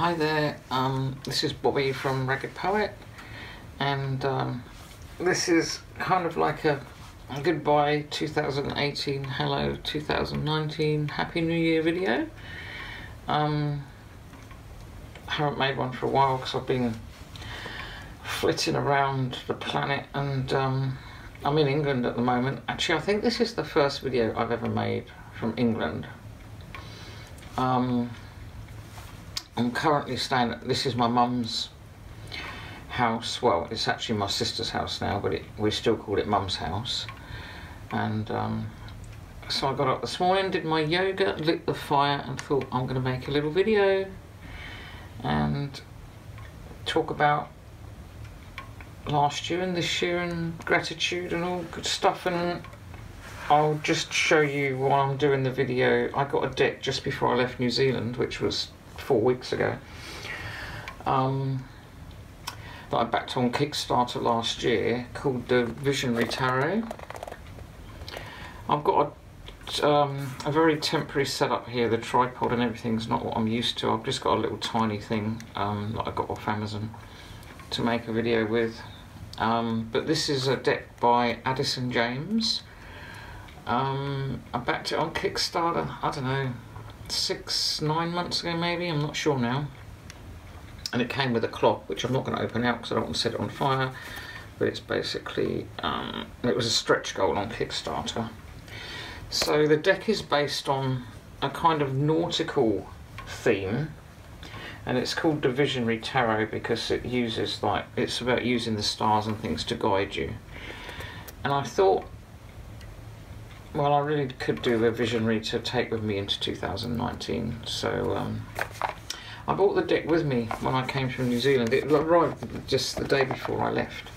Hi there, this is Bobby from Ragged Poet, and this is kind of like a goodbye 2018, hello 2019, Happy New Year video. Haven't made one for a while because I've been flitting around the planet, and I'm in England at the moment. Actually, I think this is the first video I've ever made from England. I'm currently staying at, this is my mum's house. Well, it's actually my sister's house now, but we still call it mum's house. And so I got up this morning, did my yoga, lit the fire, and thought I'm going to make a little video and talk about last year and this year and gratitude and all good stuff. And I'll just show you while I'm doing the video. I got a deck just before I left New Zealand, which was 4 weeks ago, that I backed on Kickstarter last year, called the Visionary Tarot. I've got a very temporary setup here. The tripod and everything's not what I'm used to. I've just got a little tiny thing that I got off Amazon to make a video with. But this is a deck by Addison James. I backed it on Kickstarter, I don't know, 6-9 months ago maybe, I'm not sure now. And it came with a clock, which I'm not going to open out because I don't want to set it on fire. But it's basically, it was a stretch goal on Kickstarter. So the deck is based on a kind of nautical theme, and it's called the Visionary Tarot because it uses, it's about using the stars and things to guide you. And I thought, well, I really could do a visionary to take with me into 2019. So I bought the deck with me when I came from New Zealand. It arrived just the day before I left.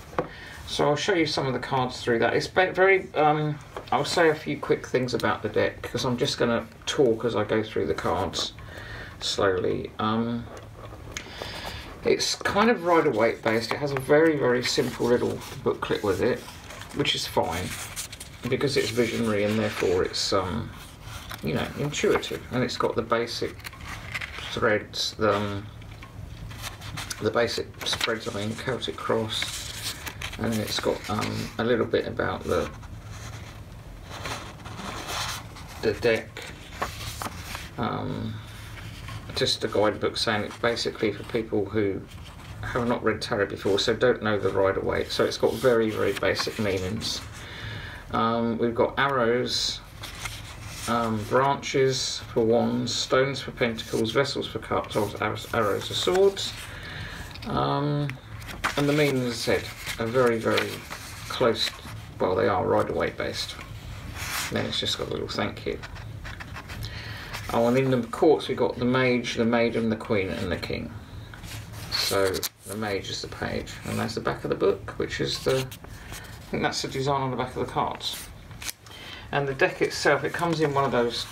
So I'll show you some of the cards through that. It's very, I'll say a few quick things about the deck because I'm just going to talk as I go through the cards slowly. It's kind of Rider-Waite based. It has a very, very simple little booklet with it, which is fine, because it's visionary and therefore it's you know, intuitive, and it's got the basic threads, the basic spreads, I mean, Celtic cross, and then it's got a little bit about the deck, just a guidebook saying it's basically for people who have not read tarot before, so don't know the Rider-Waite. So it's got very, very basic meanings. We've got arrows, branches for wands, stones for pentacles, vessels for cups, arrows for swords. And the meanings, as I said, are very, very close. Well, they are Rider-Waite based. Then it's just got a little thank you. Oh, and in the courts we've got the mage, the maiden, the queen, and the king. So the mage is the page, and that's the back of the book, which is the, I think that's the design on the back of the cards. And the deck itself, it comes in one of those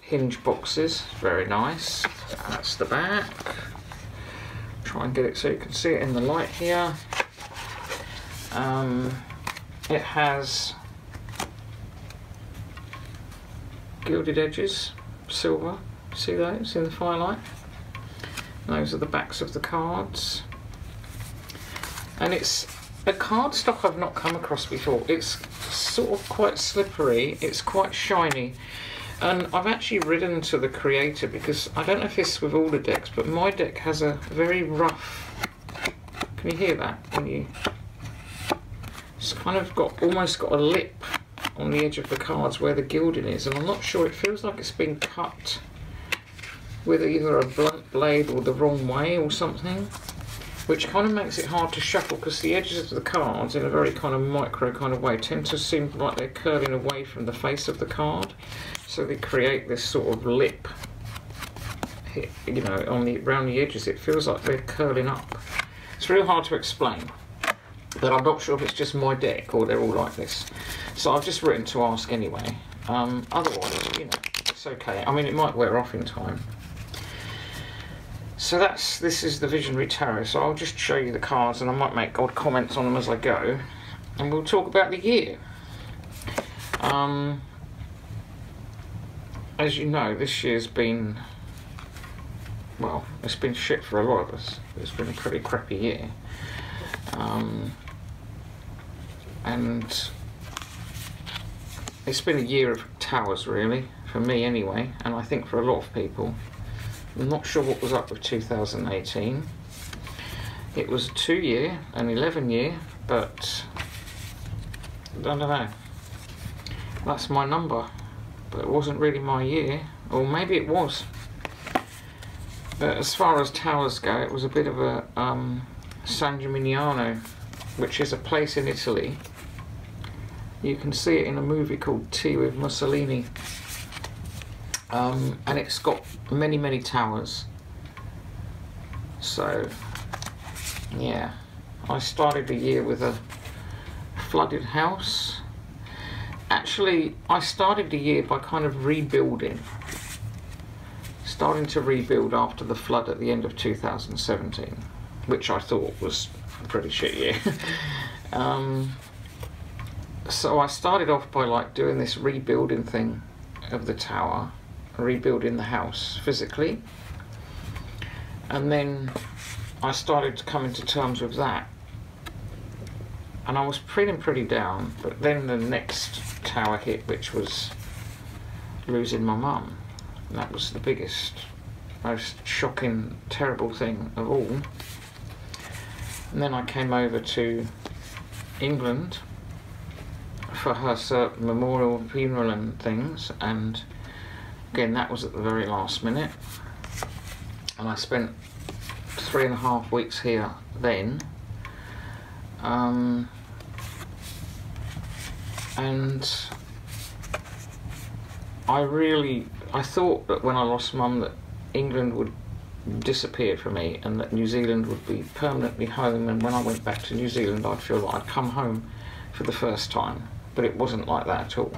hinge boxes, very nice. That's the back. Try and get it so you can see it in the light here. It has gilded edges, silver. See those in the firelight? Those are the backs of the cards. And it's a cardstock I've not come across before. It's sort of quite slippery, it's quite shiny, and I've actually written to the creator because I don't know if it's with all the decks, but my deck has a very rough, can you hear that? It's kind of almost got a lip on the edge of the cards where the gilding is, and I'm not sure, it feels like it's been cut with either a blunt blade or the wrong way or something, which kind of makes it hard to shuffle because the edges of the cards, in a very kind of micro kind of way, tend to seem like they're curling away from the face of the card, so they create this sort of lip, you know, around the edges. It feels like they're curling up. It's real hard to explain, but I'm not sure if it's just my deck or they're all like this. So I've just written to ask anyway. Otherwise, you know, it's okay. I mean, it might wear off in time. So this is the Visionary Tarot, so I'll just show you the cards and I might make odd comments on them as I go, and we'll talk about the year. As you know, this year's been well, it's been shit for a lot of us. It's been a pretty crappy year. And it's been a year of towers, really, for me anyway, and I think for a lot of people. I'm not sure what was up with 2018. It was a 2-year, an 11-year, but I don't know. That's my number, but it wasn't really my year, or maybe it was. But as far as towers go, it was a bit of a San Gimignano, which is a place in Italy. You can see it in a movie called Tea with Mussolini. And it's got many, many towers. So, yeah. I started the year with a flooded house. Actually, I started the year by kind of rebuilding. Starting to rebuild after the flood at the end of 2017, which I thought was a pretty shit year. So I started off by like doing this rebuilding thing of the tower, rebuilding the house physically, and then I started to come into terms with that, and I was pretty down. But then the next tower hit, which was losing my mum, and that was the biggest, most shocking, terrible thing of all. And then I came over to England for her memorial funeral and things, and again that was at the very last minute, and I spent 3.5 weeks here then, and I thought that when I lost Mum that England would disappear for me and that New Zealand would be permanently home, and when I went back to New Zealand I'd feel like I'd come home for the first time. But it wasn't like that at all.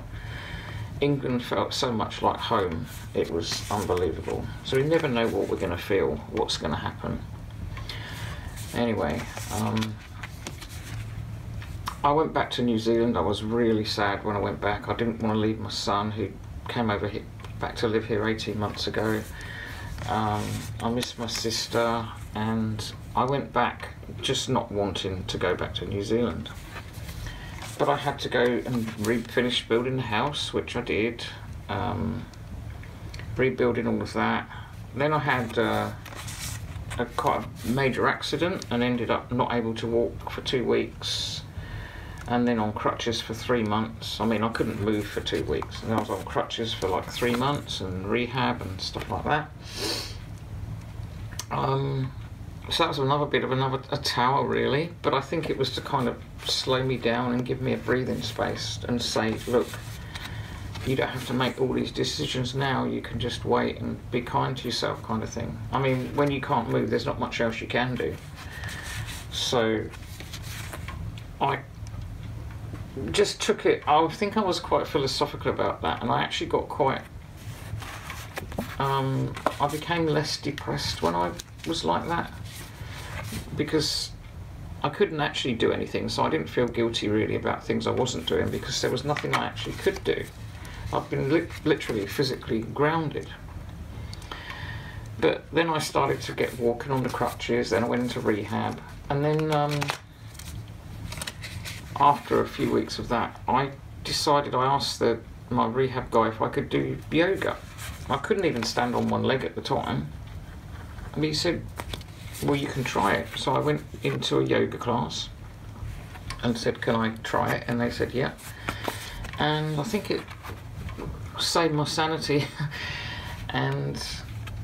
England felt so much like home, it was unbelievable. So we never know what we're going to feel, what's going to happen. Anyway, I went back to New Zealand. I was really sad when I went back. I didn't want to leave my son, who came over here, back to live here 18 months ago. I missed my sister, and I went back just not wanting to go back to New Zealand. But I had to go and finish building the house, which I did, rebuilding all of that. Then I had quite a major accident and ended up not able to walk for 2 weeks, and then on crutches for 3 months. I mean, I couldn't move for 2 weeks, and I was on crutches for like 3 months and rehab and stuff like that. So that was another bit of a tower, really, but I think it was to kind of slow me down and give me a breathing space and say, look, you don't have to make all these decisions now, you can just wait and be kind to yourself, kind of thing. I mean, when you can't move, there's not much else you can do. So I just took it, I think I was quite philosophical about that, and I actually got quite, I became less depressed when I was like that, because I couldn't actually do anything, so I didn't feel guilty really about things I wasn't doing, because there was nothing I actually could do. I've been literally physically grounded. But then I started to get walking on the crutches, then I went into rehab, and then after a few weeks of that, I decided, I asked my rehab guy if I could do yoga. I couldn't even stand on one leg at the time. And he said, well, you can try it. So I went into a yoga class and said, can I try it? And they said, yeah. And I think it saved my sanity. And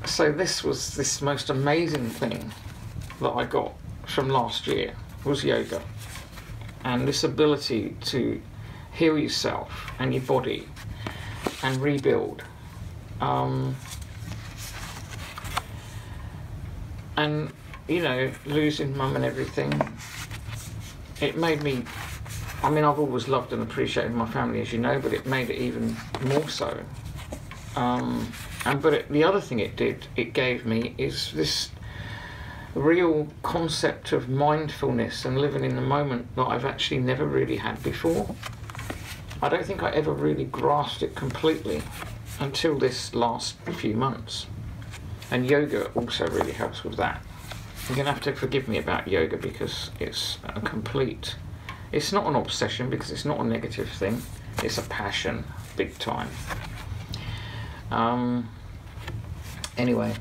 so this was this most amazing thing that I got from last year, was yoga. And this ability to heal yourself and your body and rebuild. And, you know, losing Mum and everything, it made me, I mean, I've always loved and appreciated my family, as you know, but it made it even more so. The other thing it did, it gave me, is this real concept of mindfulness and living in the moment that I've actually never really had before. I don't think I ever really grasped it completely until this last few months. And yoga also really helps with that. You're going to have to forgive me about yoga because it's a complete... It's not an obsession because it's not a negative thing. It's a passion, big time. Anyway,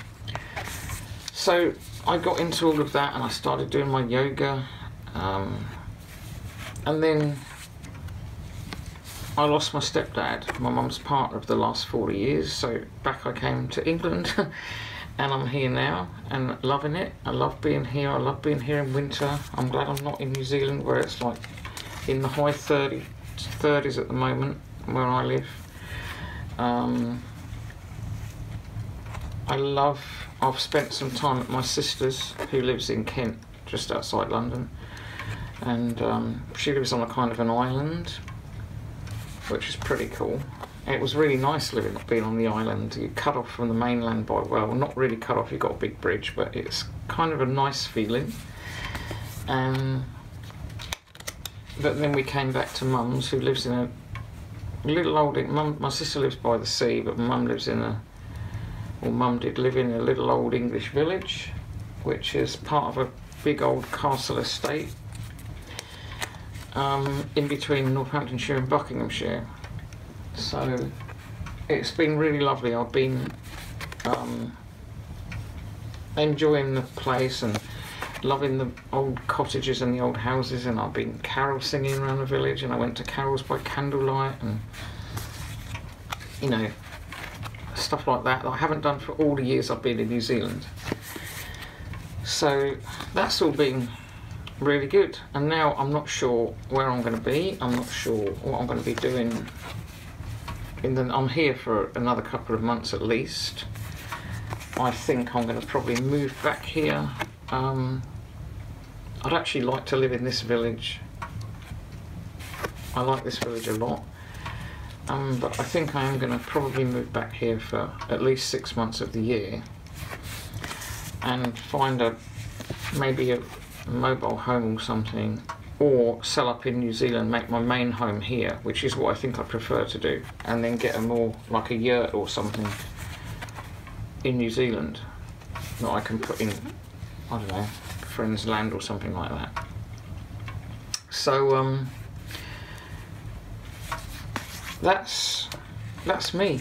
so I got into all of that and I started doing my yoga. And then I lost my stepdad, my mum's partner of the last 40 years. So back I came to England and I'm here now and loving it. I love being here. I love being here in winter. I'm glad I'm not in New Zealand where it's like in the high 30s at the moment where I live. I've spent some time at my sister's who lives in Kent, just outside London, and she lives on a kind of an island, which is pretty cool. And it was really nice being on the island. You're cut off from the mainland by, well, not really cut off, you've got a big bridge, but it's kind of a nice feeling. But then we came back to Mum's, who lives in a little old... my sister lives by the sea, but Mum lives in a... Well, Mum did live in a little old English village, which is part of a big old castle estate in between Northamptonshire and Buckinghamshire. So it's been really lovely. I've been enjoying the place and loving the old cottages and the old houses, and I've been carol singing around the village, and I went to carols by candlelight and, you know, stuff like that I haven't done for all the years I've been in New Zealand. So that's all been really good, and now I'm not sure where I'm going to be. I'm not sure what I'm going to be doing. I'm here for another couple of months at least. I think I'm going to probably move back here. I'd actually like to live in this village. I like this village a lot. But I think I am going to probably move back here for at least 6 months of the year and find maybe a mobile home or something, or sell up in New Zealand, make my main home here, which is what I think I prefer to do, and then get a more, like a yurt or something in New Zealand that I can put in, I don't know, friend's land or something like that. So that's me.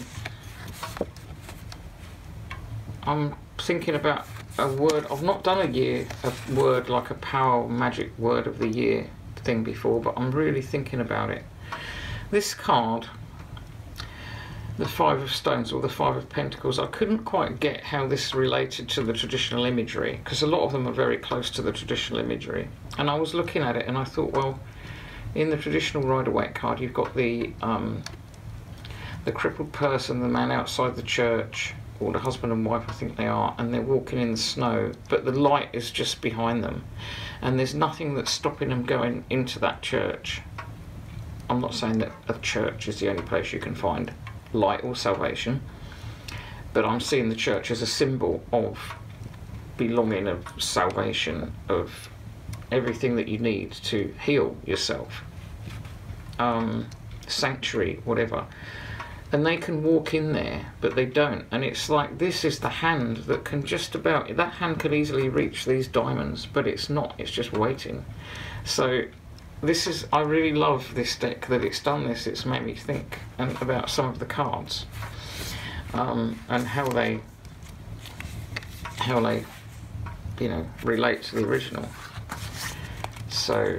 I'm thinking about a word. I've not done a word like a power magic word of the year thing before, but I'm really thinking about it. This card, the Five of Stones or the Five of Pentacles, I couldn't quite get how this related to the traditional imagery, because a lot of them are very close to the traditional imagery. And I was looking at it and I thought, well, in the traditional Rider-Waite card, you've got the crippled person, the man outside the church, or the husband and wife, I think they are, and they're walking in the snow, but the light is just behind them, and there's nothing that's stopping them going into that church. I'm not saying that a church is the only place you can find light or salvation, but I'm seeing the church as a symbol of belonging, of salvation, of everything that you need to heal yourself, sanctuary, whatever. And they can walk in there, but they don't. And it's like, this is the hand that can just about, that hand could easily reach these diamonds, but it's not, it's just waiting. So this is, I really love this deck that it's done this. It's made me think about some of the cards, and how they, you know, relate to the original. So,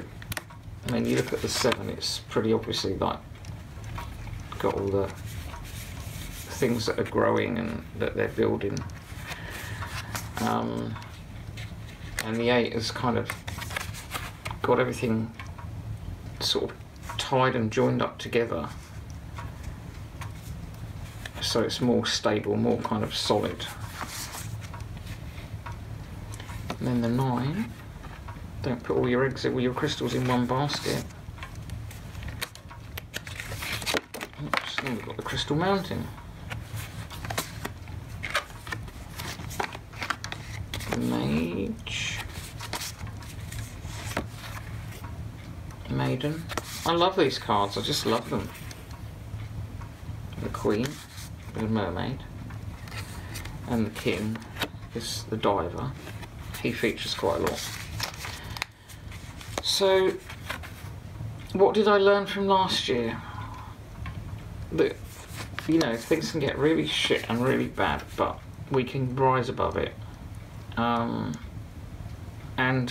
I mean, you look at the 7, it's pretty obviously like got all the things that are growing and that they're building. And the 8 has kind of got everything sort of tied and joined up together. So it's more stable, more kind of solid. And then the 9, don't put all your eggs, all your crystals in one basket. Oops, then we've got the Crystal Mountain. Mage. Maiden. I love these cards, I just love them. The Queen, the Mermaid. and the king is the diver. He features quite a lot. So, what did I learn from last year? That, you know, things can get really shit and really bad, but we can rise above it. And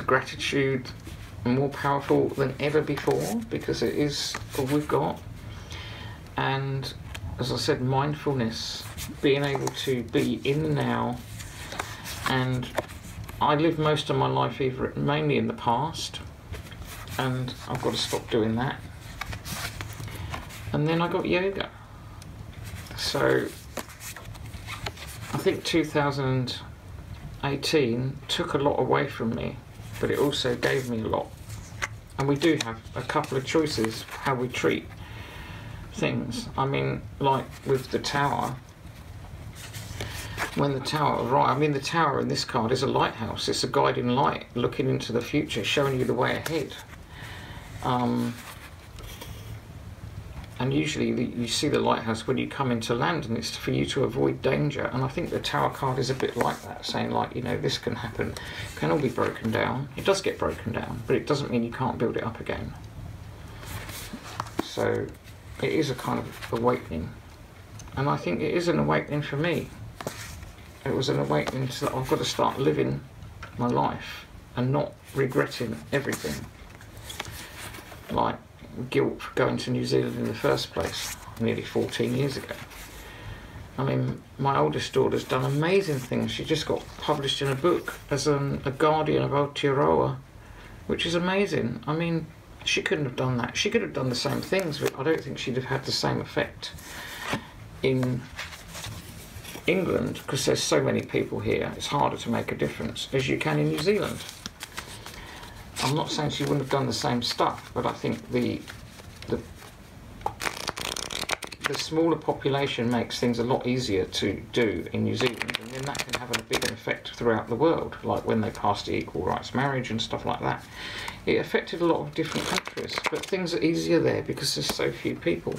gratitude more powerful than ever before, because it is all we've got. And as I said, mindfulness, being able to be in the now. And I live most of my life mainly in the past, and I've got to stop doing that. And then I got yoga. So I think 2018 took a lot away from me, but it also gave me a lot. And we do have a couple of choices how we treat things. I mean, like with the tower, when the tower arrived, I mean, the tower in this card is a lighthouse. It's a guiding light looking into the future, showing you the way ahead. And usually you see the lighthouse when you come into land, and it's for you to avoid danger. And I think the tower card is a bit like that, saying like, you know, this can happen, can all be broken down. It does get broken down, but it doesn't mean you can't build it up again. So it is a kind of awakening. And I think it is an awakening for me. It was an awakening to that I've got to start living my life and not regretting everything. Like guilt for going to New Zealand in the first place nearly 14 years ago. I mean, my oldest daughter's done amazing things. She just got published in a book as a guardian of Aotearoa, which is amazing. I mean, she couldn't have done that. She could have done the same things, but I don't think she'd have had the same effect in England, because there's so many people here. It's harder to make a difference as you can in New Zealand. I'm not saying she wouldn't have done the same stuff, but I think the smaller population makes things a lot easier to do in New Zealand, and then that can have a bigger effect throughout the world, like when they passed the equal rights marriage and stuff like that. It affected a lot of different countries, but things are easier there because there's so few people.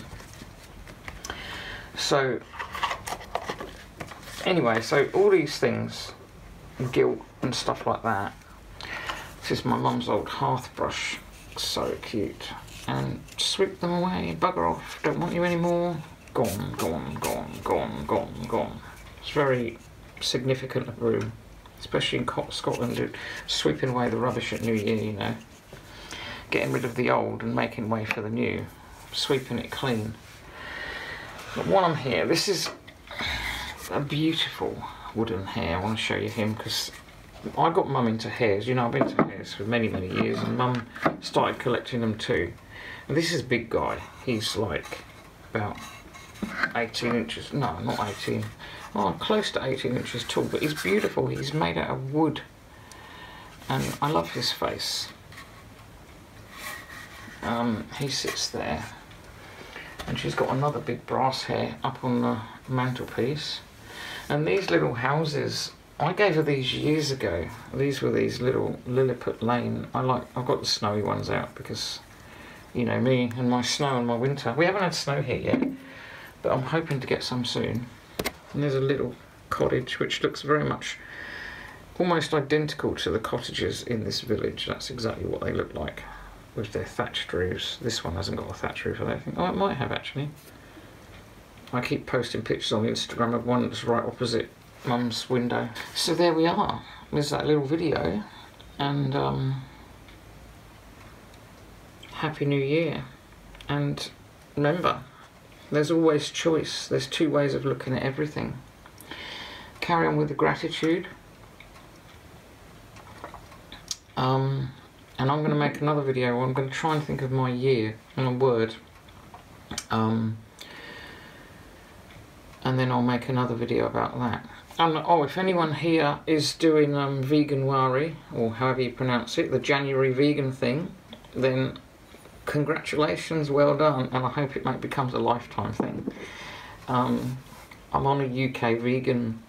So anyway, so all these things, guilt and stuff like that. This is my mum's old hearth brush, so cute. And sweep them away, bugger off, don't want you anymore. Gone, gone, gone, gone, gone, gone. It's very significant of room, especially in Scotland, sweeping away the rubbish at New Year, you know. Getting rid of the old and making way for the new, sweeping it clean. But while I'm here, this is a beautiful wooden hare. I want to show you him because I got Mum into hares. You know, I've been into hares for many, many years, and Mum started collecting them too. And this is a big guy. He's like about 18 inches. No, not 18. Oh, close to 18 inches tall, but he's beautiful. He's made out of wood. And I love his face. He sits there. And she's got another big brass hare up on the mantelpiece. And these little houses, I gave her these years ago. These were these little Lilliput Lane. I've got the snowy ones out because, you know, me and my snow and my winter. We haven't had snow here yet, but I'm hoping to get some soon. And there's a little cottage which looks very much, almost identical to the cottages in this village. That's exactly what they look like, with their thatched roofs. This one hasn't got a thatched roof, I don't think. Oh, it might have actually. I keep posting pictures on Instagram of one that's right opposite Mum's window. So there we are. There's that little video. And Happy New Year. And remember, there's always choice. There's two ways of looking at everything. Carry on with the gratitude. And I'm going to make another video where I'm going to try and think of my year in a word. And then I'll make another video about that. Oh, if anyone here is doing Veganuary, or however you pronounce it, the January vegan thing, then congratulations, well done, and I hope it becomes a lifetime thing. I'm on a UK vegan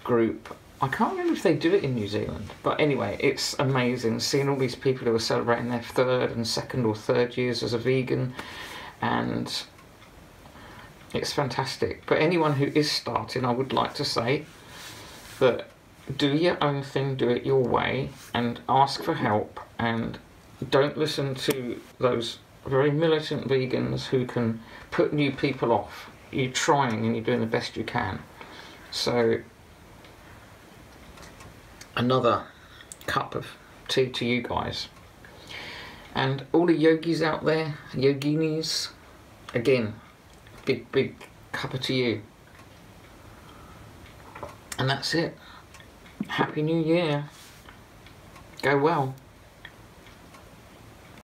group. I can't remember if they do it in New Zealand, but anyway, it's amazing seeing all these people who are celebrating their second or third years as a vegan, and it's fantastic. But anyone who is starting, I would like to say, But do your own thing, do it your way, and ask for help, and don't listen to those very militant vegans who can put new people off. You're trying and you're doing the best you can. So, another cup of tea to you guys. And all the yogis out there, yoginis, again, big cuppa to you. And that's it. Happy New Year. Go well.